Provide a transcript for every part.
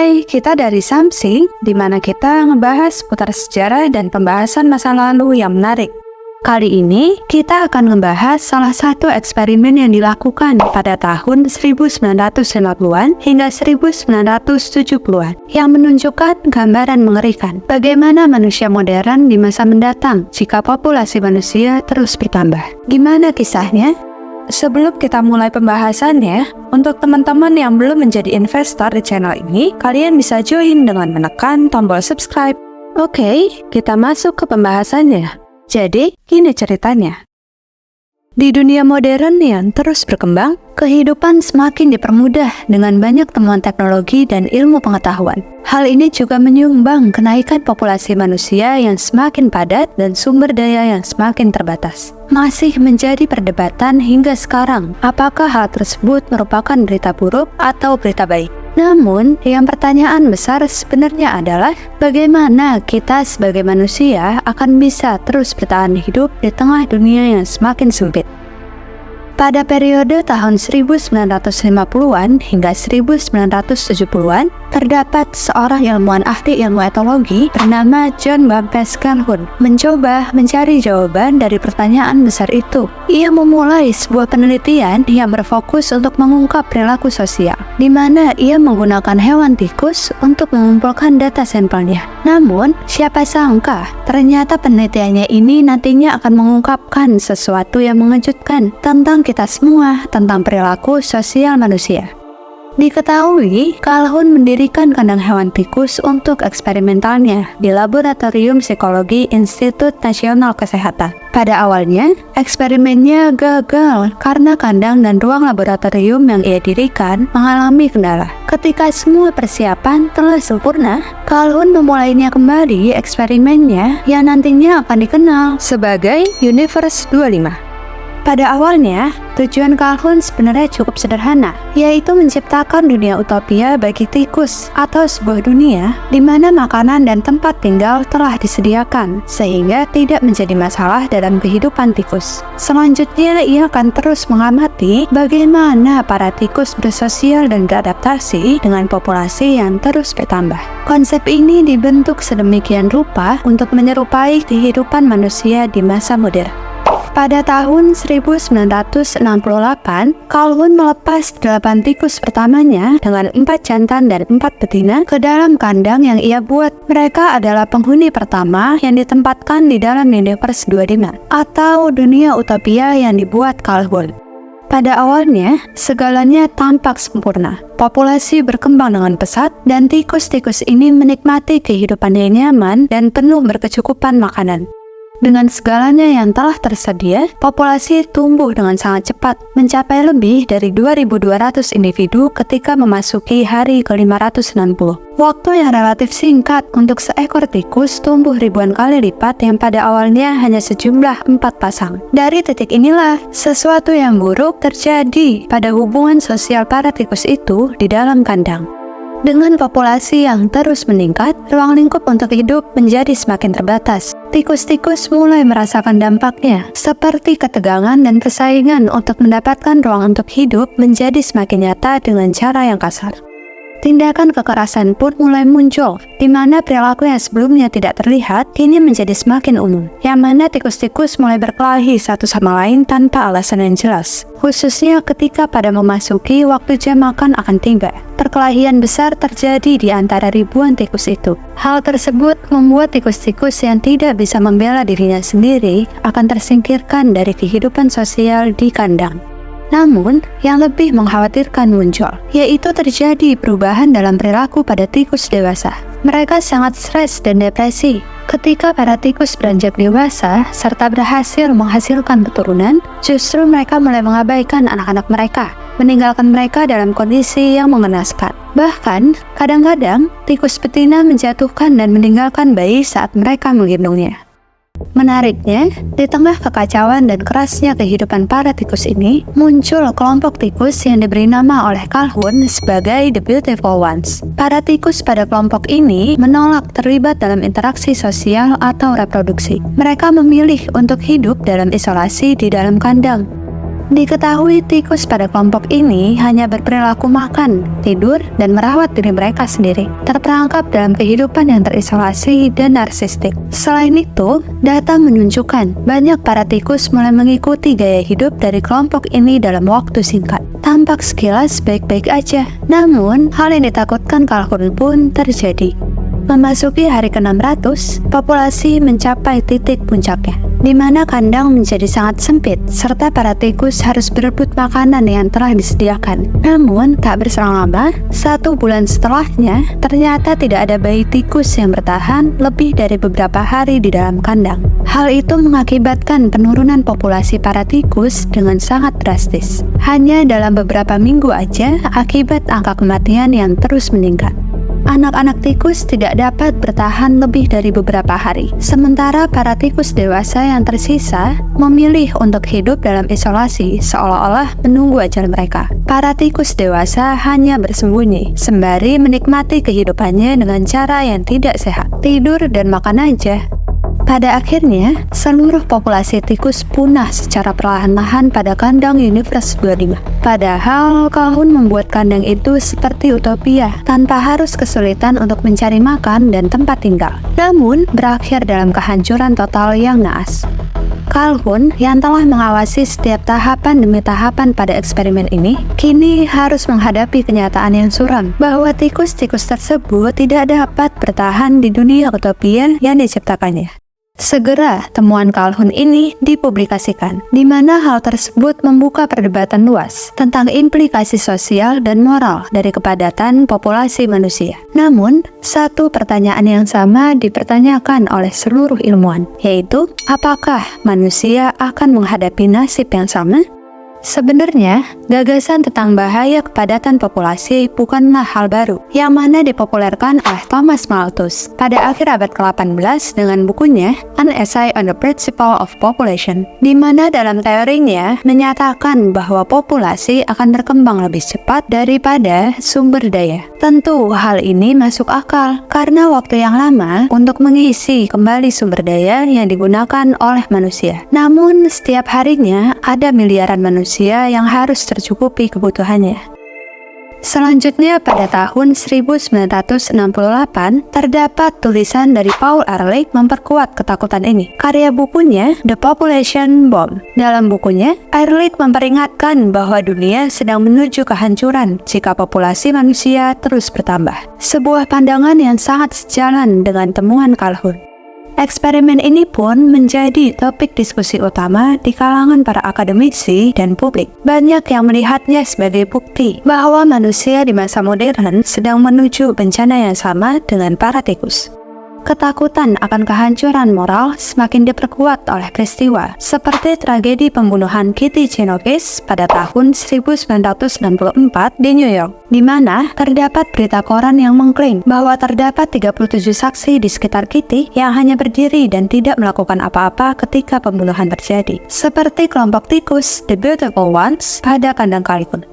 Hai, kita dari Samsi, di mana kita ngebahas seputar sejarah dan pembahasan masa lalu yang menarik. Kali ini, kita akan membahas salah satu eksperimen yang dilakukan pada tahun 1950-an hingga 1970-an yang menunjukkan gambaran mengerikan bagaimana manusia modern di masa mendatang jika populasi manusia terus bertambah. Gimana kisahnya? Sebelum kita mulai pembahasannya, untuk teman-teman yang belum menjadi investor di channel ini, kalian bisa join dengan menekan tombol subscribe. Oke, kita masuk ke pembahasannya. Jadi, gini ceritanya. Di dunia modern yang terus berkembang, kehidupan semakin dipermudah dengan banyak temuan teknologi dan ilmu pengetahuan. Hal ini juga menyumbang kenaikan populasi manusia yang semakin padat dan sumber daya yang semakin terbatas. Masih menjadi perdebatan hingga sekarang, apakah hal tersebut merupakan berita buruk atau berita baik. Namun, yang pertanyaan besar sebenarnya adalah bagaimana kita sebagai manusia akan bisa terus bertahan hidup di tengah dunia yang semakin sempit. Pada periode tahun 1950-an hingga 1970-an, terdapat seorang ilmuwan ahli ilmu etologi bernama John Baptist Calhoun mencoba mencari jawaban dari pertanyaan besar itu. Ia memulai sebuah penelitian yang berfokus untuk mengungkap perilaku sosial, di mana ia menggunakan hewan tikus untuk mengumpulkan data sampelnya. Namun, siapa sangka ternyata penelitiannya ini nantinya akan mengungkapkan sesuatu yang mengejutkan tentang kita semua, tentang perilaku sosial manusia. Diketahui, Calhoun mendirikan kandang hewan tikus untuk eksperimentalnya di Laboratorium Psikologi Institut Nasional Kesehatan. Pada awalnya, eksperimennya gagal karena kandang dan ruang laboratorium yang ia dirikan mengalami kendala. Ketika semua persiapan telah sempurna, Calhoun memulainya kembali eksperimennya yang nantinya akan dikenal sebagai Universe 25. Pada awalnya, tujuan Calhoun sebenarnya cukup sederhana, yaitu menciptakan dunia utopia bagi tikus atau sebuah dunia di mana makanan dan tempat tinggal telah disediakan, sehingga tidak menjadi masalah dalam kehidupan tikus. Selanjutnya, ia akan terus mengamati bagaimana para tikus bersosial dan beradaptasi dengan populasi yang terus bertambah. Konsep ini dibentuk sedemikian rupa untuk menyerupai kehidupan manusia di masa modern. Pada tahun 1968, Calhoun melepas 8 tikus pertamanya dengan 4 jantan dan 4 betina ke dalam kandang yang ia buat. Mereka adalah penghuni pertama yang ditempatkan di dalam Universe 25 atau dunia utopia yang dibuat Calhoun. Pada awalnya, segalanya tampak sempurna. Populasi berkembang dengan pesat dan tikus-tikus ini menikmati kehidupan yang nyaman dan penuh berkecukupan makanan. Dengan segalanya yang telah tersedia, populasi tumbuh dengan sangat cepat, mencapai lebih dari 2.200 individu ketika memasuki hari ke-560. Waktu yang relatif singkat untuk seekor tikus tumbuh ribuan kali lipat yang pada awalnya hanya sejumlah 4 pasang. Dari titik inilah, sesuatu yang buruk terjadi pada hubungan sosial para tikus itu di dalam kandang. Dengan populasi yang terus meningkat, ruang lingkup untuk hidup menjadi semakin terbatas. Tikus-tikus mulai merasakan dampaknya, seperti ketegangan dan persaingan untuk mendapatkan ruang untuk hidup menjadi semakin nyata dengan cara yang kasar. Tindakan kekerasan pun mulai muncul, di mana perilaku yang sebelumnya tidak terlihat kini menjadi semakin umum, yang mana tikus-tikus mulai berkelahi satu sama lain tanpa alasan yang jelas, khususnya ketika pada memasuki waktu jam makan akan tiba. Perkelahian besar terjadi di antara ribuan tikus itu. Hal tersebut membuat tikus-tikus yang tidak bisa membela dirinya sendiri akan tersingkirkan dari kehidupan sosial di kandang. Namun, yang lebih mengkhawatirkan muncul, yaitu terjadi perubahan dalam perilaku pada tikus dewasa. Mereka sangat stres dan depresi. Ketika para tikus beranjak dewasa, serta berhasil menghasilkan keturunan, justru mereka mulai mengabaikan anak-anak mereka, meninggalkan mereka dalam kondisi yang mengenaskan. Bahkan, kadang-kadang, tikus betina menjatuhkan dan meninggalkan bayi saat mereka menggendongnya. Menariknya, di tengah kekacauan dan kerasnya kehidupan para tikus ini, muncul kelompok tikus yang diberi nama oleh Calhoun sebagai The Beautiful Ones. Para tikus pada kelompok ini menolak terlibat dalam interaksi sosial atau reproduksi. Mereka memilih untuk hidup dalam isolasi di dalam kandang. Diketahui tikus pada kelompok ini hanya berperilaku makan, tidur, dan merawat diri mereka sendiri, terperangkap dalam kehidupan yang terisolasi dan narsistik. Selain itu, data menunjukkan banyak para tikus mulai mengikuti gaya hidup dari kelompok ini dalam waktu singkat. Tampak sekilas baik-baik aja, namun hal yang ditakutkan Calhoun pun terjadi. Memasuki hari ke-600, populasi mencapai titik puncaknya, di mana kandang menjadi sangat sempit, serta para tikus harus berebut makanan yang telah disediakan. Namun, tak berselang lama, 1 bulan setelahnya, ternyata tidak ada bayi tikus yang bertahan lebih dari beberapa hari di dalam kandang. Hal itu mengakibatkan penurunan populasi para tikus dengan sangat drastis. Hanya dalam beberapa minggu aja, akibat angka kematian yang terus meningkat. Anak-anak tikus tidak dapat bertahan lebih dari beberapa hari, sementara para tikus dewasa yang tersisa memilih untuk hidup dalam isolasi seolah-olah menunggu ajal mereka. Para tikus dewasa hanya bersembunyi, sembari menikmati kehidupannya dengan cara yang tidak sehat, tidur dan makan aja. Pada akhirnya, seluruh populasi tikus punah secara perlahan-lahan pada kandang Universe 25. Padahal, Calhoun membuat kandang itu seperti utopia, tanpa harus kesulitan untuk mencari makan dan tempat tinggal. Namun, berakhir dalam kehancuran total yang naas. Calhoun yang telah mengawasi setiap tahapan demi tahapan pada eksperimen ini, kini harus menghadapi kenyataan yang suram, bahwa tikus-tikus tersebut tidak dapat bertahan di dunia utopia yang diciptakannya. Segera, temuan Calhoun ini dipublikasikan, di mana hal tersebut membuka perdebatan luas tentang implikasi sosial dan moral dari kepadatan populasi manusia. Namun, satu pertanyaan yang sama dipertanyakan oleh seluruh ilmuwan, yaitu, apakah manusia akan menghadapi nasib yang sama? Sebenarnya, gagasan tentang bahaya kepadatan populasi bukanlah hal baru, yang mana dipopulerkan oleh Thomas Malthus pada akhir abad ke-18 dengan bukunya An Essay on the Principle of Population, di mana dalam teorinya menyatakan bahwa populasi akan berkembang lebih cepat daripada sumber daya. Tentu hal ini masuk akal, karena waktu yang lama untuk mengisi kembali sumber daya yang digunakan oleh manusia. Namun, setiap harinya ada miliaran manusia yang harus tercukupi kebutuhannya. Selanjutnya, pada tahun 1968, terdapat tulisan dari Paul Ehrlich memperkuat ketakutan ini. Karya bukunya, The Population Bomb. Dalam bukunya, Ehrlich memperingatkan bahwa dunia sedang menuju kehancuran jika populasi manusia terus bertambah. Sebuah pandangan yang sangat sejalan dengan temuan Calhoun. Eksperimen ini pun menjadi topik diskusi utama di kalangan para akademisi dan publik. Banyak yang melihatnya sebagai bukti bahwa manusia di masa modern sedang menuju bencana yang sama dengan para tikus. Ketakutan akan kehancuran moral semakin diperkuat oleh peristiwa seperti tragedi pembunuhan Kitty Genovese pada tahun 1964 di New York, di mana terdapat berita koran yang mengklaim bahwa terdapat 37 saksi di sekitar Kitty yang hanya berdiri dan tidak melakukan apa-apa ketika pembunuhan terjadi, seperti kelompok tikus The Beautiful Ones pada kandang Calhoun.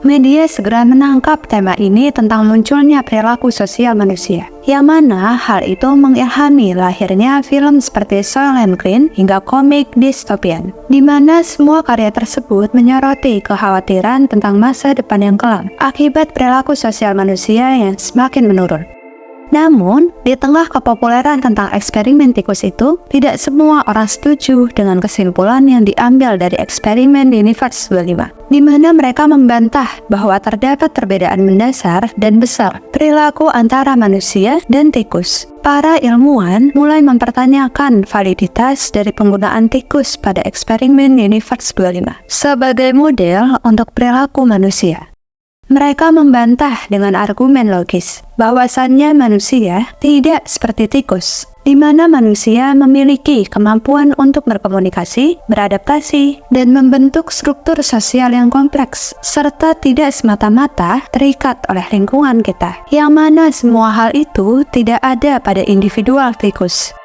Media segera menangkap tema ini tentang munculnya perilaku sosial manusia, yang mana hal itu mengilhami lahirnya film seperti Soylent Green hingga komik dystopian, di mana semua karya tersebut menyoroti kekhawatiran tentang masa depan yang kelam akibat perilaku sosial manusia yang semakin menurun. Namun, di tengah kepopuleran tentang eksperimen tikus itu, tidak semua orang setuju dengan kesimpulan yang diambil dari eksperimen Universe 25, di mana mereka membantah bahwa terdapat perbedaan mendasar dan besar perilaku antara manusia dan tikus. Para ilmuwan mulai mempertanyakan validitas dari penggunaan tikus pada eksperimen Universe 25 sebagai model untuk perilaku manusia. Mereka membantah dengan argumen logis bahwasannya manusia tidak seperti tikus, di mana manusia memiliki kemampuan untuk berkomunikasi, beradaptasi, dan membentuk struktur sosial yang kompleks, serta tidak semata-mata terikat oleh lingkungan kita, yang mana semua hal itu tidak ada pada individual tikus.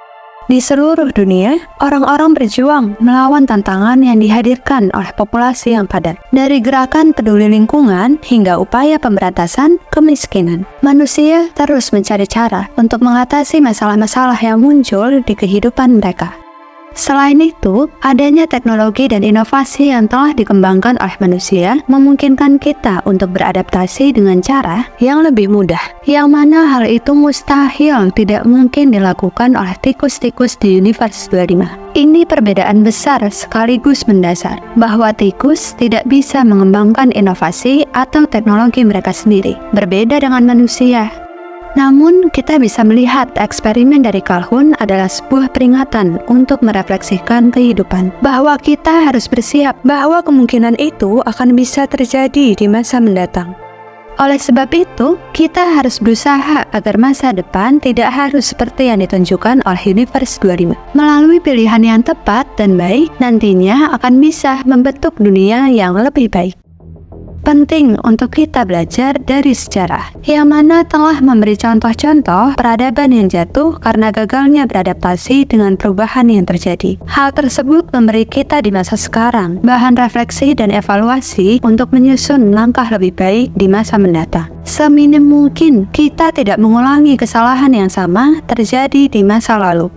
Di seluruh dunia, orang-orang berjuang melawan tantangan yang dihadirkan oleh populasi yang padat. Dari gerakan peduli lingkungan hingga upaya pemberantasan kemiskinan, manusia terus mencari cara untuk mengatasi masalah-masalah yang muncul di kehidupan mereka. Selain itu, adanya teknologi dan inovasi yang telah dikembangkan oleh manusia memungkinkan kita untuk beradaptasi dengan cara yang lebih mudah, yang mana hal itu mustahil tidak mungkin dilakukan oleh tikus-tikus di Universe 25. Ini perbedaan besar sekaligus mendasar, bahwa tikus tidak bisa mengembangkan inovasi atau teknologi mereka sendiri, berbeda dengan manusia. Namun, kita bisa melihat eksperimen dari Calhoun adalah sebuah peringatan untuk merefleksikan kehidupan, bahwa kita harus bersiap bahwa kemungkinan itu akan bisa terjadi di masa mendatang. Oleh sebab itu, kita harus berusaha agar masa depan tidak harus seperti yang ditunjukkan oleh Universe 25. Melalui pilihan yang tepat dan baik, nantinya akan bisa membentuk dunia yang lebih baik. Penting untuk kita belajar dari sejarah, yang mana telah memberi contoh-contoh peradaban yang jatuh karena gagalnya beradaptasi dengan perubahan yang terjadi. Hal tersebut memberi kita di masa sekarang bahan refleksi dan evaluasi untuk menyusun langkah lebih baik di masa mendatang. Seminim mungkin kita tidak mengulangi kesalahan yang sama terjadi di masa lalu.